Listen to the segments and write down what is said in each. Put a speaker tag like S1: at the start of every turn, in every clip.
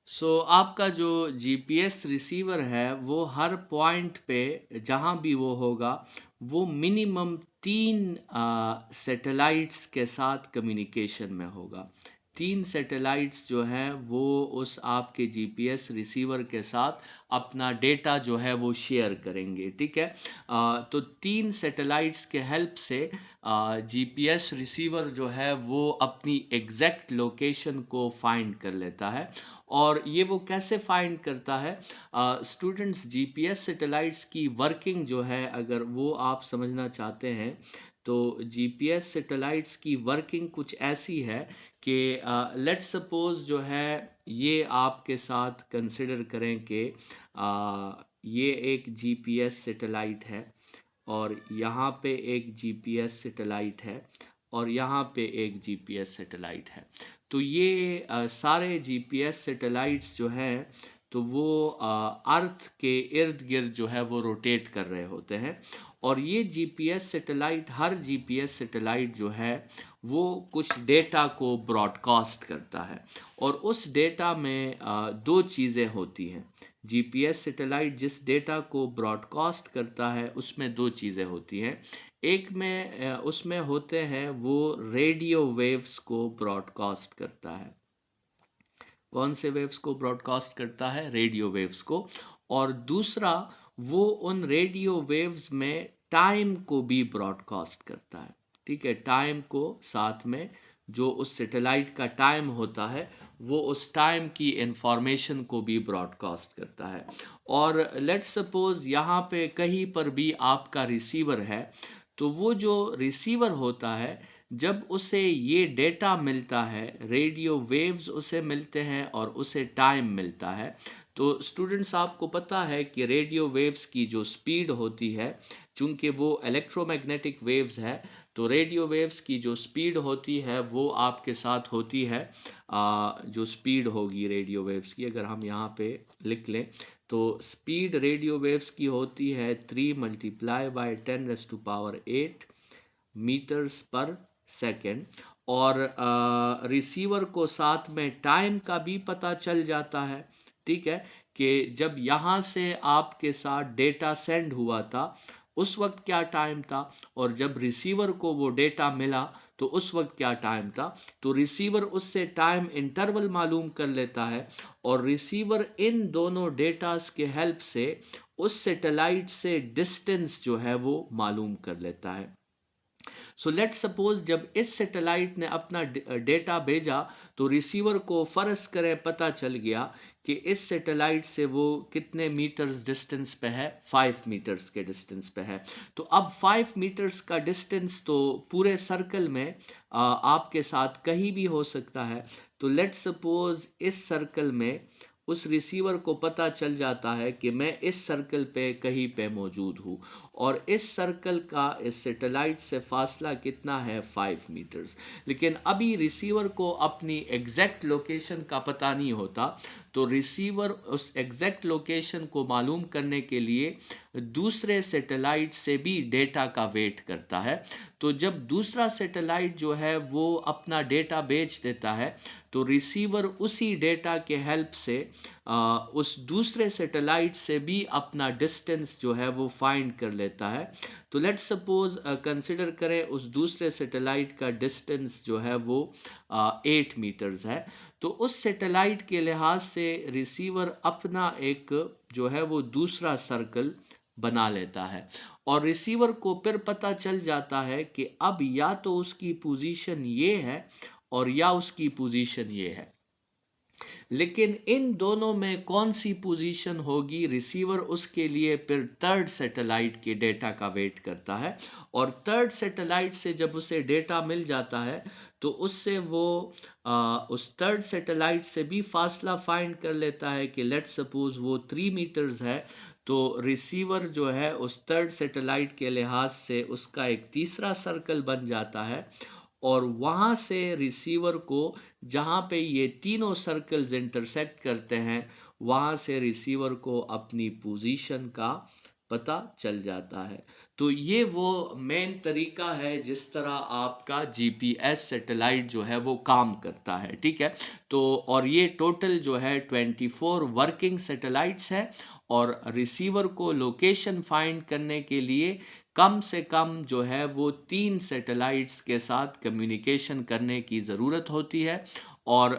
S1: आपका जो GPS receiver है वो हर पॉइंट पे जहाँ भी वो होगा वो मिनिमम 3 सैटेलाइट्स के साथ कम्युनिकेशन में होगा। 3 सैटेलाइट्स जो हैं वो उस आपके जीपीएस रिसीवर के साथ अपना डेटा जो है वो शेयर करेंगे, ठीक है। तो 3 सैटेलाइट्स के हेल्प से जीपीएस रिसीवर जो है वो अपनी एग्जैक्ट लोकेशन को फाइंड कर लेता है। और ये वो कैसे फाइंड करता है? स्टूडेंट्स, जीपीएस सैटेलाइट्स की वर्किंग जो है अगर वो आप समझना चाहते हैं तो जीपीएस सैटेलाइट्स की वर्किंग कुछ ऐसी है कि लेट्स सपोज जो है ये आपके साथ कंसिडर करें कि ये एक जीपीएस सैटेलाइट है और यहाँ पे एक जीपीएस सैटेलाइट है और यहाँ पे एक जीपीएस सैटेलाइट है। तो ये सारे जीपीएस सैटेलाइट्स जो हैं तो वो अर्थ के इर्द गिर्द जो है वो रोटेट कर रहे होते हैं। और ये जीपीएस सैटेलाइट, हर जीपीएस सैटेलाइट जो है वो कुछ डेटा को ब्रॉडकास्ट करता है और उस डेटा में दो चीज़ें होती हैं। जीपीएस सैटेलाइट जिस डेटा को ब्रॉडकास्ट करता है उसमें दो चीज़ें होती हैं। एक में उसमें होते हैं वो रेडियो वेव्स को ब्रॉडकास्ट करता है। कौन से वेव्स को ब्रॉडकास्ट करता है? रेडियो वेव्स को। और दूसरा, वो उन रेडियो वेव्स में टाइम को भी ब्रॉडकास्ट करता है, ठीक है। टाइम को साथ में, जो उस सैटेलाइट का टाइम होता है वो उस टाइम की इंफॉर्मेशन को भी ब्रॉडकास्ट करता है। और लेट्स सपोज यहाँ पे कहीं पर भी आपका रिसीवर है, तो वो जो रिसीवर होता है जब उसे ये डेटा मिलता है, रेडियो वेव्स उसे मिलते हैं और उसे टाइम मिलता है। तो स्टूडेंट्स, आपको पता है कि रेडियो वेव्स की जो स्पीड होती है, चूंकि वो इलेक्ट्रोमैग्नेटिक वेव्स है, तो रेडियो वेव्स की जो स्पीड होती है वो आपके साथ होती है। जो स्पीड होगी रेडियो वेव्स की, अगर हम यहाँ पे लिख लें तो स्पीड रेडियो वेव्स की होती है 3 × 10⁻8 मीटर्स पर सेकेंड। और रिसीवर को साथ में टाइम का भी पता चल जाता है, ठीक है, कि जब यहाँ से आपके साथ डेटा सेंड हुआ था उस वक्त क्या टाइम था और जब रिसीवर को वो डेटा मिला तो उस वक्त क्या टाइम था। तो रिसीवर उससे टाइम इंटरवल मालूम कर लेता है और रिसीवर इन दोनों डेटास के हेल्प से उस सैटेलाइट से डिस्टेंस जो है वो मालूम कर लेता है। सो लेट सपोज जब इस सैटेलाइट ने अपना डेटा भेजा तो रिसीवर को फर्ज करें पता चल गया कि इस सैटेलाइट से वो कितने मीटर्स डिस्टेंस पे है, 5 मीटर्स के डिस्टेंस पे है। तो अब 5 मीटर्स का डिस्टेंस तो पूरे सर्कल में आपके साथ कहीं भी हो सकता है। तो लेट सपोज इस सर्कल में उस रिसीवर को पता चल जाता है कि मैं इस सर्कल पे कहीं पे मौजूद हूँ और इस सर्कल का इस सैटेलाइट से फासला कितना है, 5 मीटर्स। लेकिन अभी रिसीवर को अपनी एग्जैक्ट लोकेशन का पता नहीं होता, तो रिसीवर उस एग्जैक्ट लोकेशन को मालूम करने के लिए दूसरे सैटेलाइट से भी डेटा का वेट करता है। तो जब दूसरा सैटेलाइट जो है वो अपना डेटा भेज देता है तो रिसीवर उसी डेटा के हेल्प से उस दूसरे सैटेलाइट से भी अपना डिस्टेंस जो है वो फाइंड कर लेता है। तो लेट्स सपोज कंसिडर करें उस दूसरे सैटेलाइट का डिस्टेंस जो है वो 8 मीटर्स है। तो उस सैटेलाइट के लिहाज से रिसीवर अपना एक जो है वो दूसरा सर्कल बना लेता है और रिसीवर को फिर पता चल जाता है कि अब या तो उसकी पोजीशन ये है और या उसकी पोजीशन ये है। लेकिन इन दोनों में कौन सी पोजीशन होगी, रिसीवर उसके लिए फिर थर्ड सैटेलाइट के डेटा का वेट करता है और थर्ड सैटेलाइट से जब उसे डेटा मिल जाता है तो उससे वो उस थर्ड सैटेलाइट से भी फासला फाइंड कर लेता है कि लेट्स सपोज वो 3 मीटर्स है। तो रिसीवर जो है उस थर्ड सैटेलाइट के लिहाज से उसका एक तीसरा सर्कल बन जाता है और वहाँ से रिसीवर को, जहाँ पे ये तीनों सर्कल्स इंटरसेक्ट करते हैं, वहाँ से रिसीवर को अपनी पोजीशन का पता चल जाता है। तो ये वो मेन तरीका है जिस तरह आपका जीपीएस सैटेलाइट जो है वो काम करता है, ठीक है। तो और ये टोटल जो है 24 वर्किंग सैटेलाइट्स है, और रिसीवर को लोकेशन फाइंड करने के लिए कम से कम जो है वो 3 सैटेलाइट्स के साथ कम्युनिकेशन करने की ज़रूरत होती है। और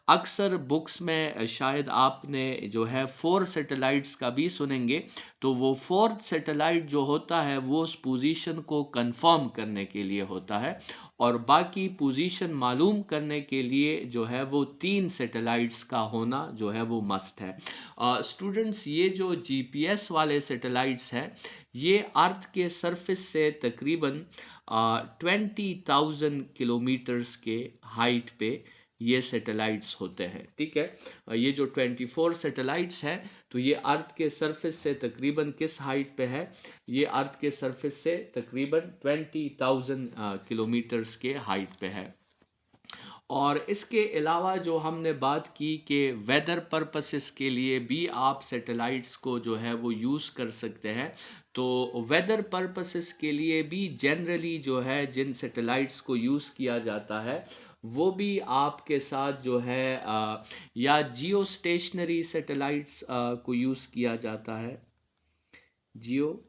S1: अक्सर बुक्स में शायद आपने जो है 4 सैटेलाइट्स का भी सुनेंगे। तो वो फोर्थ सैटेलाइट जो होता है वो उस पोजीशन को कंफर्म करने के लिए होता है, और बाकी पोजीशन मालूम करने के लिए जो है वो 3 सैटेलाइट्स का होना जो है वो मस्ट है। स्टूडेंट्स, ये जो जीपीएस वाले सैटेलाइट्स हैं, ये अर्थ के सरफेस से तकरीबन 20,000 किलोमीटर्स के हाइट पे ये सैटेलाइट्स होते हैं, ठीक है। ये जो 24 सैटेलाइट्स हैं, तो ये अर्थ के सरफेस से तकरीबन किस हाइट पे है? ये अर्थ के सरफेस से तकरीबन 20,000 किलोमीटर्स के हाइट पे है। और इसके अलावा जो हमने बात की कि वेदर पर्पसेस के लिए भी आप सैटेलाइट्स को जो है वो यूज़ कर सकते हैं। तो वेदर पर्पसेस के लिए भी जनरली जो है जिन सैटेलाइट्स को यूज़ किया जाता है, वो भी आपके साथ जो है या जियो स्टेशनरी सैटेलाइट्स को यूज़ किया जाता है। जियो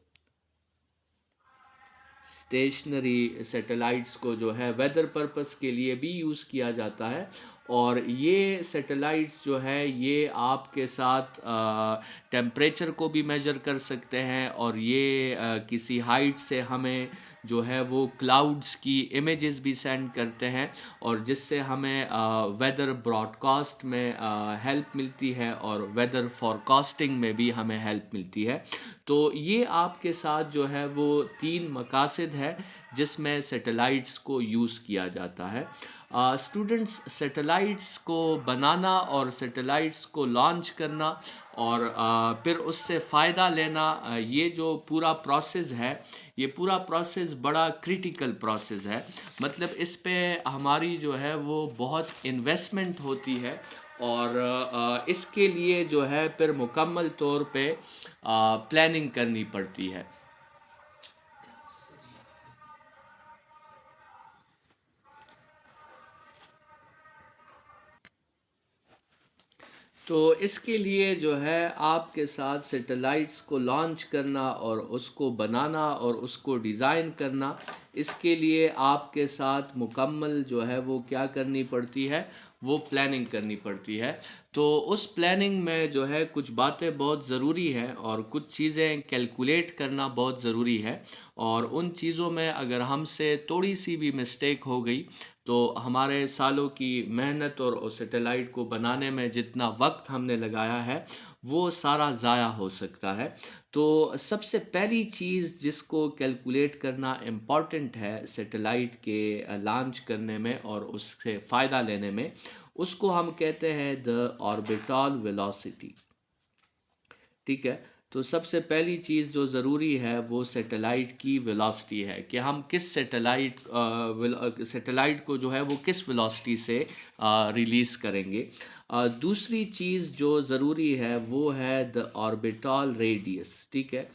S1: स्टेशनरी सैटेलाइट्स को जो है वेदर पर्पस के लिए भी यूज़ किया जाता है। और ये सैटेलाइट्स जो है ये आपके साथ टेम्परेचर को भी मेजर कर सकते हैं, और ये किसी हाइट से हमें जो है वो क्लाउड्स की इमेजेस भी सेंड करते हैं, और जिससे हमें वेदर ब्रॉडकास्ट में हेल्प मिलती है, और वेदर फॉरकास्टिंग में भी हमें हेल्प मिलती है। तो ये आपके साथ जो है वो 3 मकासद है जिसमें सैटेलाइट्स को यूज़ किया जाता है। स्टूडेंट्स, सैटेलाइट्स को बनाना और सैटेलाइट्स को लॉन्च करना और फिर उससे फ़ायदा लेना, ये जो पूरा प्रोसेस है, ये पूरा प्रोसेस बड़ा क्रिटिकल प्रोसेस है। मतलब इस पे हमारी जो है वो बहुत इन्वेस्टमेंट होती है, और इसके लिए जो है फिर मुकम्मल तौर पे प्लानिंग करनी पड़ती है। तो इसके लिए जो है आपके साथ सैटेलाइट्स को लॉन्च करना और उसको बनाना और उसको डिज़ाइन करना, इसके लिए आपके साथ मुकम्मल जो है वो क्या करनी पड़ती है, वो प्लानिंग करनी पड़ती है। तो उस प्लानिंग में जो है कुछ बातें बहुत ज़रूरी है, और कुछ चीज़ें कैलकुलेट करना बहुत ज़रूरी है। और उन चीज़ों में अगर हमसे थोड़ी सी भी मिस्टेक हो गई, तो हमारे सालों की मेहनत और उस सैटेलाइट को बनाने में जितना वक्त हमने लगाया है, वो सारा ज़ाया हो सकता है। तो सबसे पहली चीज़ जिसको कैलकुलेट करना इम्पॉर्टेंट है सैटेलाइट के लॉन्च करने में और उससे फ़ायदा लेने में, उसको हम कहते हैं द ऑर्बिटल वेलोसिटी, ठीक है। तो सबसे पहली चीज़ जो ज़रूरी है वो सैटेलाइट की वेलोसिटी है, कि हम किस सैटेलाइट को जो है वो किस वेलोसिटी से रिलीज़ करेंगे। दूसरी चीज़ जो ज़रूरी है वो है द ऑर्बिटल रेडियस, ठीक है।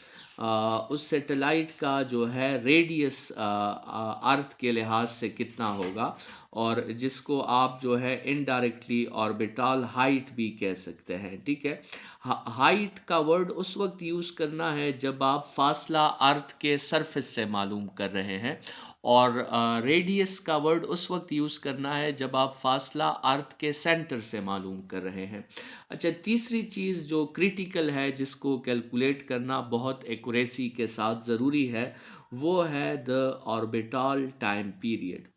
S1: उस सैटेलाइट का जो है रेडियस अर्थ के लिहाज से कितना होगा, और जिसको आप जो है इनडायरेक्टली ऑर्बिटल हाइट भी कह सकते हैं, ठीक है। हाइट का वर्ड उस वक्त यूज़ करना है जब आप फासला अर्थ के सरफेस से मालूम कर रहे हैं, और रेडियस का वर्ड उस वक्त यूज़ करना है जब आप फासला अर्थ के सेंटर से मालूम कर रहे हैं। अच्छा, तीसरी चीज़ जो क्रिटिकल है जिसको कैलकुलेट करना बहुत एक्यूरेसी के साथ ज़रूरी है, वो है the orbital time period.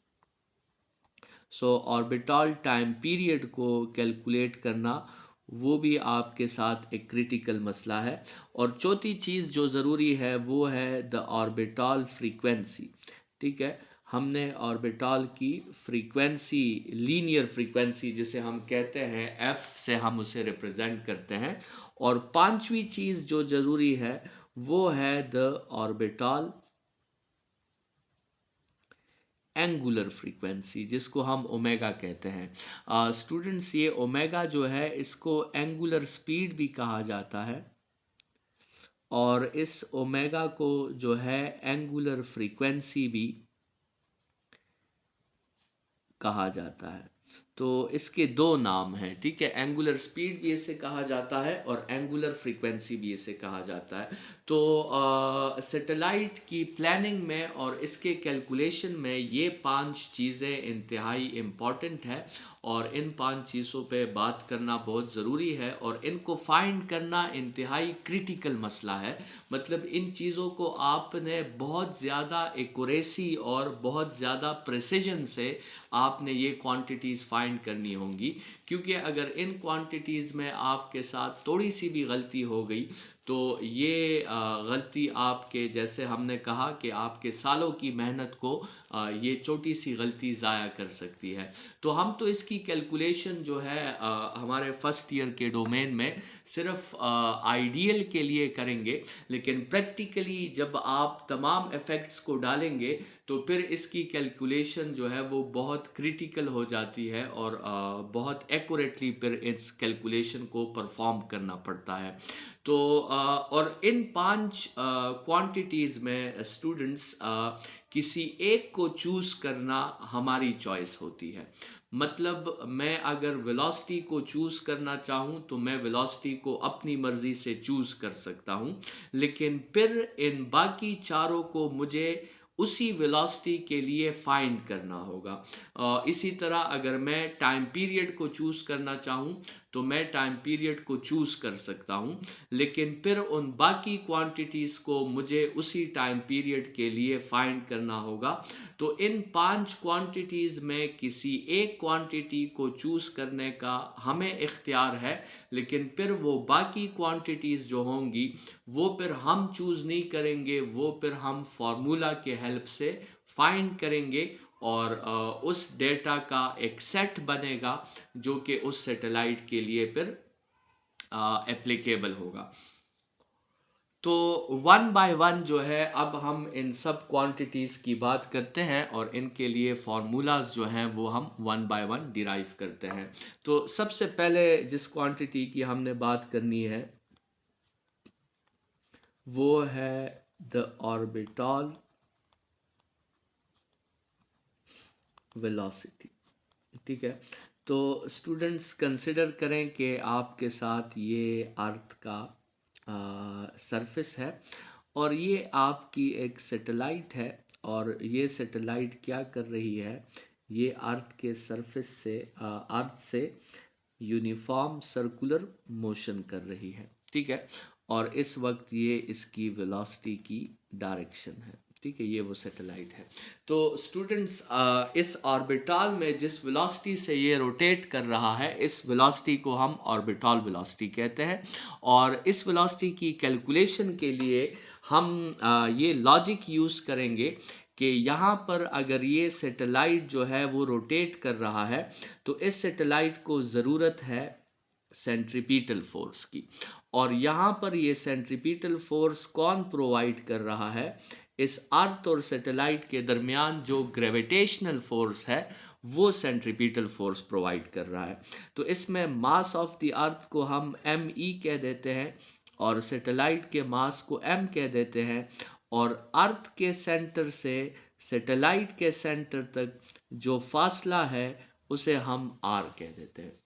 S1: So orbital time period को कैलकुलेट करना वो भी आपके साथ एक क्रिटिकल मसला है। और चौथी चीज़ जो ज़रूरी है वो है द ऑर्बिटल फ्रीक्वेंसी, ठीक है। हमने ऑर्बिटल की फ्रीक्वेंसी, लीनियर फ्रीक्वेंसी जिसे हम कहते हैं, एफ से हम उसे रिप्रेजेंट करते हैं। और पांचवी चीज़ जो ज़रूरी है वो है द ऑर्बिटल एंगुलर फ्रीक्वेंसी, जिसको हम ओमेगा कहते हैं। स्टूडेंट्स, ये ओमेगा जो है इसको एंगुलर स्पीड भी कहा जाता है। और इस ओमेगा को जो है एंगुलर फ्रीक्वेंसी भी कहा जाता है। तो इसके दो नाम हैं, ठीक है, एंगुलर स्पीड भी इसे कहा जाता है और एंगुलर फ्रीक्वेंसी भी इसे कहा जाता है। तो सैटेलाइट की प्लानिंग में और इसके कैलकुलेशन में ये 5 चीज़ें इंतहाई इम्पॉर्टेंट है और इन 5 चीज़ों पे बात करना बहुत ज़रूरी है और इनको फाइंड करना इंतहाई क्रिटिकल मसला है। मतलब इन चीज़ों को आपने बहुत ज़्यादा एक्यूरेसी और बहुत ज़्यादा प्रिसिजन से आपने ये क्वांटिटीज़ फाइंड करनी होंगी, क्योंकि अगर इन क्वांटिटीज़ में आपके साथ थोड़ी सी भी गलती हो गई तो ये गलती आपके, जैसे हमने कहा कि आपके सालों की मेहनत को ये छोटी सी गलती ज़ाया कर सकती है। तो हम तो इसकी कैलकुलेशन जो है हमारे फर्स्ट ईयर के डोमेन में सिर्फ आइडियल के लिए करेंगे, लेकिन प्रैक्टिकली जब आप तमाम इफ़ेक्ट्स को डालेंगे तो फिर इसकी कैलकुलेशन जो है वो बहुत क्रिटिकल हो जाती है और बहुत एक्यूरेटली फिर इस कैलकुलेशन को परफॉर्म करना पड़ता है। तो और इन 5 क्वांटिटीज़ में स्टूडेंट्स किसी एक को चूज़ करना हमारी चॉइस होती है। मतलब मैं अगर वेलोसिटी को चूज़ करना चाहूँ तो मैं वेलोसिटी को अपनी मर्ज़ी से चूज़ कर सकता हूँ, लेकिन फिर इन बाकी चारों को मुझे उसी वेलोसिटी के लिए फाइंड करना होगा। इसी तरह अगर मैं टाइम पीरियड को चूज़ करना चाहूँ तो मैं टाइम पीरियड को चूज़ कर सकता हूँ, लेकिन फिर उन बाकी क्वांटिटीज़ को मुझे उसी टाइम पीरियड के लिए फाइंड करना होगा। तो इन 5 क्वांटिटीज़ में किसी एक क्वांटिटी को चूज़ करने का हमें इख्तियार है, लेकिन फिर वो बाकी क्वांटिटीज़ जो होंगी वो फिर हम चूज़ नहीं करेंगे, वो फिर हम फार्मूला के हेल्प से फाइंड करेंगे और उस डेटा का एक सेट बनेगा जो कि उस सैटेलाइट के लिए फिर एप्लीकेबल होगा। तो वन बाय वन जो है अब हम इन सब क्वांटिटीज़ की बात करते हैं और इनके लिए फार्मूलाज जो हैं वो हम वन बाय वन डिराइव करते हैं। तो सबसे पहले जिस क्वांटिटी की हमने बात करनी है वो है द ऑर्बिटल वेलोसिटी, ठीक है। तो स्टूडेंट्स कंसिडर करें कि आपके साथ ये अर्थ का सरफेस है और ये आपकी एक सैटेलाइट है और ये सैटेलाइट क्या कर रही है, ये अर्थ के सरफेस से अर्थ से यूनिफॉर्म सर्कुलर मोशन कर रही है, ठीक है। और इस वक्त ये इसकी वेलोसिटी की डायरेक्शन है, ठीक है, ये वो सैटेलाइट है। तो स्टूडेंट्स इस ऑर्बिटल में जिस वेलोसिटी से ये रोटेट कर रहा है इस वेलोसिटी को हम ऑर्बिटल वेलोसिटी कहते हैं और इस वेलोसिटी की कैलकुलेशन के लिए हम ये लॉजिक यूज़ करेंगे कि यहाँ पर अगर ये सैटेलाइट जो है वो रोटेट कर रहा है तो इस सैटेलाइट को ज़रूरत है सेंट्रीपिटल फोर्स की, और यहाँ पर ये सेंट्रीपिटल फोर्स कौन प्रोवाइड कर रहा है, इस अर्थ और सैटेलाइट के दरमियान जो ग्रेविटेशनल फोर्स है वो सेंट्रीपिटल फोर्स प्रोवाइड कर रहा है। तो इसमें मास ऑफ द अर्थ को हम एम ई कह देते हैं और सैटेलाइट के मास को एम कह देते हैं और अर्थ के सेंटर से सैटेलाइट के सेंटर तक जो फासला है उसे हम आर कह देते हैं।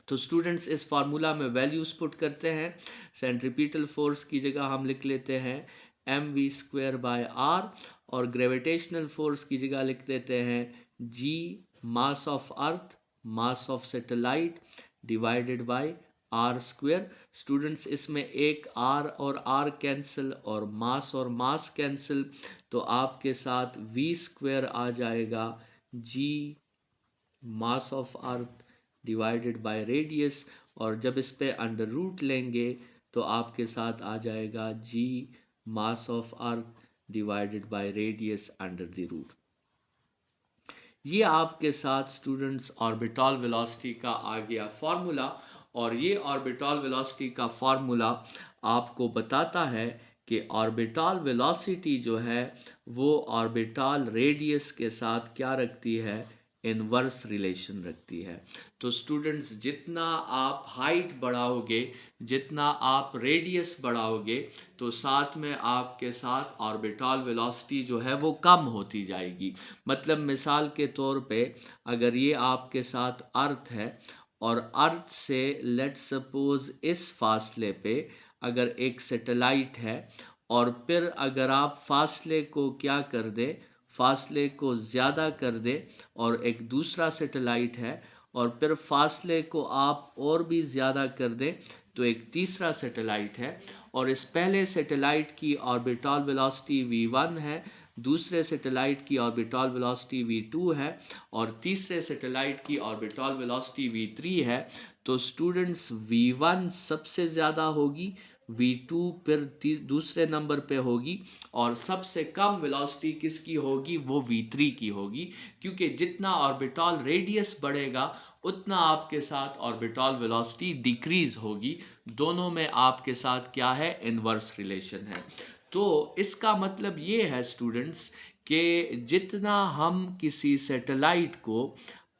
S1: तो स्टूडेंट्स इस फार्मूला में वैल्यूज पुट करते हैं। सेंट्रीपिटल फोर्स की जगह हम लिख लेते हैं M V square by R और ग्रेविटेशनल फोर्स की जगह लिख देते हैं G mass of earth mass of satellite divided by R square. Students इसमें एक और आर कैंसिल और मास कैंसिल, तो आपके साथ वी स्क्वायर आ जाएगा G mass of earth divided by radius, और जब इस पे अंडर रूट लेंगे तो आपके साथ आ जाएगा G mass of earth divided by radius under the root. ये आपके साथ स्टूडेंट्स ऑर्बिटल वेलोसिटी का आ गया फार्मूला और ये ऑर्बिटल वेलोसिटी का फार्मूला आपको बताता है कि ऑर्बिटल वेलोसिटी जो है वो ऑर्बिटल रेडियस के साथ क्या रखती है, इनवर्स रिलेशन रखती है। तो स्टूडेंट्स, जितना आप हाइट बढ़ाओगे, जितना आप रेडियस बढ़ाओगे, तो साथ में आपके साथ ऑर्बिटल वेलोसिटी जो है वो कम होती जाएगी। मतलब मिसाल के तौर पे, अगर ये आपके साथ अर्थ है और अर्थ से लेट्स सपोज इस फासले पे अगर एक सैटेलाइट है, और फिर अगर आप फासले को क्या कर दें, फासले को ज़्यादा कर दें, और एक दूसरा सैटेलाइट है, और फिर फासले को आप और भी ज़्यादा कर दें, तो एक तीसरा सैटेलाइट है, और इस पहले सैटेलाइट की ऑर्बिटल वेलोसिटी v1 है, दूसरे सैटेलाइट की ऑर्बिटल वेलोसिटी v2 है, और तीसरे सैटेलाइट की ऑर्बिटल वेलोसिटी v3 है। तो स्टूडेंट्स, v1 सबसे ज़्यादा होगी, v2 फिर दूसरे नंबर पे होगी, और सबसे कम वेलोसिटी किसकी होगी, वो v3 की होगी। क्योंकि जितना ऑर्बिटल रेडियस बढ़ेगा उतना आपके साथ ऑर्बिटल वेलोसिटी डिक्रीज होगी। दोनों में आपके साथ क्या है, इनवर्स रिलेशन है। तो इसका मतलब ये है स्टूडेंट्स कि जितना हम किसी सैटेलाइट को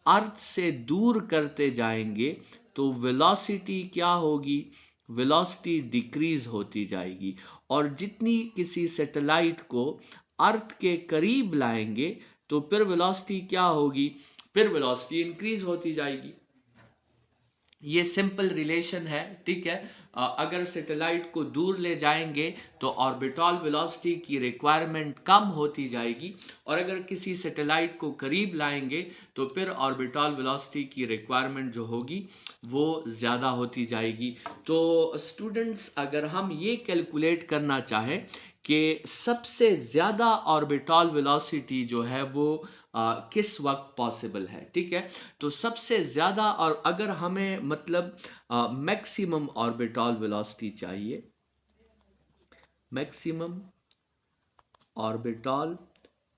S1: अर्थ से दूर करते जाएंगे, तो वेलोसिटी क्या होगी, वेलोसिटी डिक्रीज होती जाएगी। और जितनी किसी सैटेलाइट को अर्थ के करीब लाएंगे, तो फिर वेलोसिटी क्या होगी, फिर वेलोसिटी इंक्रीज होती जाएगी। ये सिंपल रिलेशन है, ठीक है। अगर सैटेलाइट को दूर ले जाएंगे तो ऑर्बिटल वेलोसिटी की रिक्वायरमेंट कम होती जाएगी, और अगर किसी सैटेलाइट को करीब लाएंगे तो फिर ऑर्बिटल वेलोसिटी की रिक्वायरमेंट जो होगी वो ज़्यादा होती जाएगी। तो स्टूडेंट्स, अगर हम ये कैलकुलेट करना चाहें कि सबसे ज़्यादा ऑर्बिटल वेलोसिटी जो है वो किस वक्त पॉसिबल है, ठीक है। तो सबसे ज़्यादा, और अगर हमें मतलब मैक्सिमम ऑर्बिटल वेलोसिटी चाहिए, मैक्सिमम ऑर्बिटल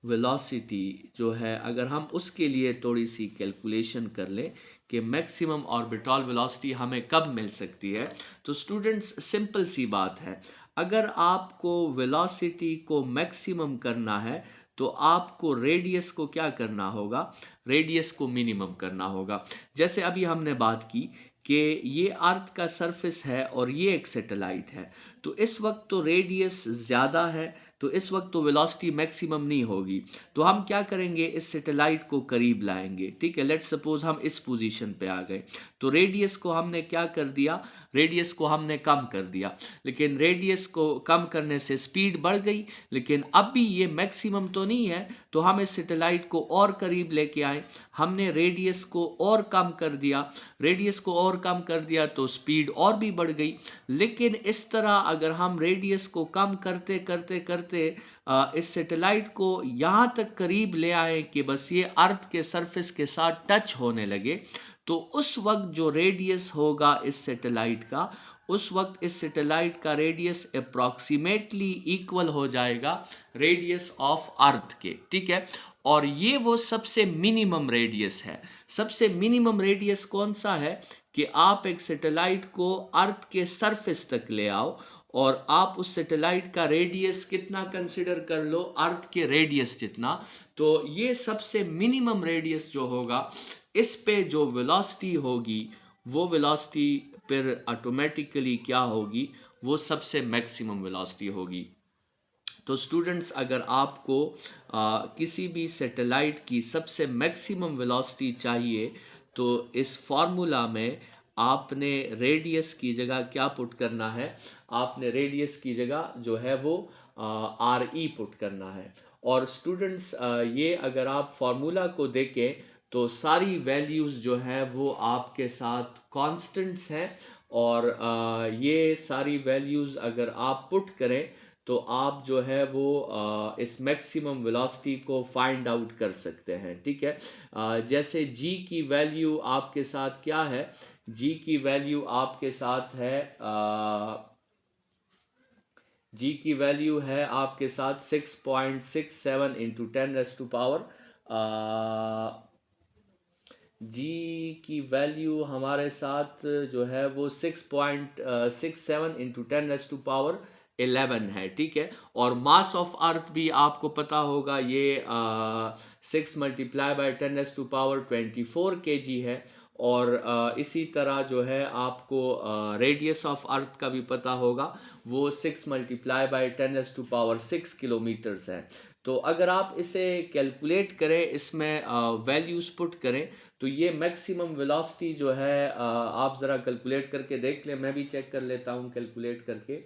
S1: वेलोसिटी जो है, अगर हम उसके लिए थोड़ी सी कैलकुलेशन कर लें कि मैक्सिमम ऑर्बिटल वेलोसिटी हमें कब मिल सकती है, तो स्टूडेंट्स सिंपल सी बात है। अगर आपको वेलोसिटी को मैक्सिमम करना है तो आपको रेडियस को क्या करना होगा, रेडियस को मिनिमम करना होगा। जैसे अभी हमने बात की कि ये अर्थ का सरफेस है और ये एक सैटेलाइट है, तो इस वक्त तो रेडियस ज़्यादा है, तो इस वक्त तो वेलोसिटी मैक्सिमम नहीं होगी। तो हम क्या करेंगे, इस सैटेलाइट को करीब लाएंगे, ठीक है। लेट्स सपोज हम इस पोजीशन पे आ गए, तो रेडियस को हमने क्या कर दिया, रेडियस को हमने कम कर दिया, लेकिन रेडियस को कम करने से स्पीड बढ़ गई, लेकिन अब भी ये मैक्सिमम तो नहीं है। तो हम इस सैटेलाइट को और करीब लेके आए, हमने रेडियस को और कम कर दिया, रेडियस को और कम कर दिया तो स्पीड और भी बढ़ गई। लेकिन इस तरह अगर हम रेडियस को कम करते करते करते इस सैटेलाइट को यहाँ तक करीब ले आए कि बस ये अर्थ के सरफेस के साथ टच होने लगे, तो उस वक्त जो रेडियस होगा इस सैटेलाइट का, उस वक्त इस सैटेलाइट का रेडियस अप्रॉक्सीमेटली इक्वल हो जाएगा रेडियस ऑफ अर्थ के, ठीक है। और ये वो सबसे मिनिमम रेडियस है। सबसे मिनिमम रेडियस कौन सा है कि आप एक सैटेलाइट को अर्थ के सरफेस तक ले आओ, और आप उस सैटेलाइट का रेडियस कितना कंसिडर कर लो, अर्थ के रेडियस जितना। तो ये सबसे मिनिमम रेडियस जो होगा, इस पे जो वेलोसिटी होगी, वो वेलोसिटी फिर ऑटोमेटिकली क्या होगी, वो सबसे मैक्सिमम वेलोसिटी होगी। तो स्टूडेंट्स, अगर आपको किसी भी सैटेलाइट की सबसे मैक्सिमम वेलोसिटी चाहिए, तो इस फार्मूला में आपने रेडियस की जगह क्या पुट करना है, आपने रेडियस की जगह जो है वो आर ई पुट करना है। और स्टूडेंट्स, ये अगर आप फार्मूला को देखें तो सारी वैल्यूज़ जो है वो आपके साथ कांस्टेंट्स हैं, और ये सारी वैल्यूज़ अगर आप पुट करें तो आप जो है वो इस मैक्सिमम वेलोसिटी को फाइंड आउट कर सकते हैं, ठीक है। जैसे g की वैल्यू आपके साथ क्या है, g की वैल्यू आपके साथ है g की वैल्यू है आपके साथ 6.67 इंटू 10⁻⁴। g की वैल्यू हमारे साथ जो है वो 6.67 इंटू 10⁻⁴ 11 है, ठीक है। और मास ऑफ अर्थ भी आपको पता होगा, ये 6 मल्टीप्लाई बाय 10⁻24 kg है। और इसी तरह जो है आपको रेडियस ऑफ अर्थ का भी पता होगा, वो 6 मल्टीप्लाई बाय 10⁻6 किलोमीटर्स है। तो अगर आप इसे कैलकुलेट करें, इसमें वैल्यूज पुट करें, तो ये मैक्सिमम वेलोसिटी जो है आप ज़रा कैलकुलेट करके देख लें, मैं भी चेक कर लेता हूँ कैलकुलेट करके।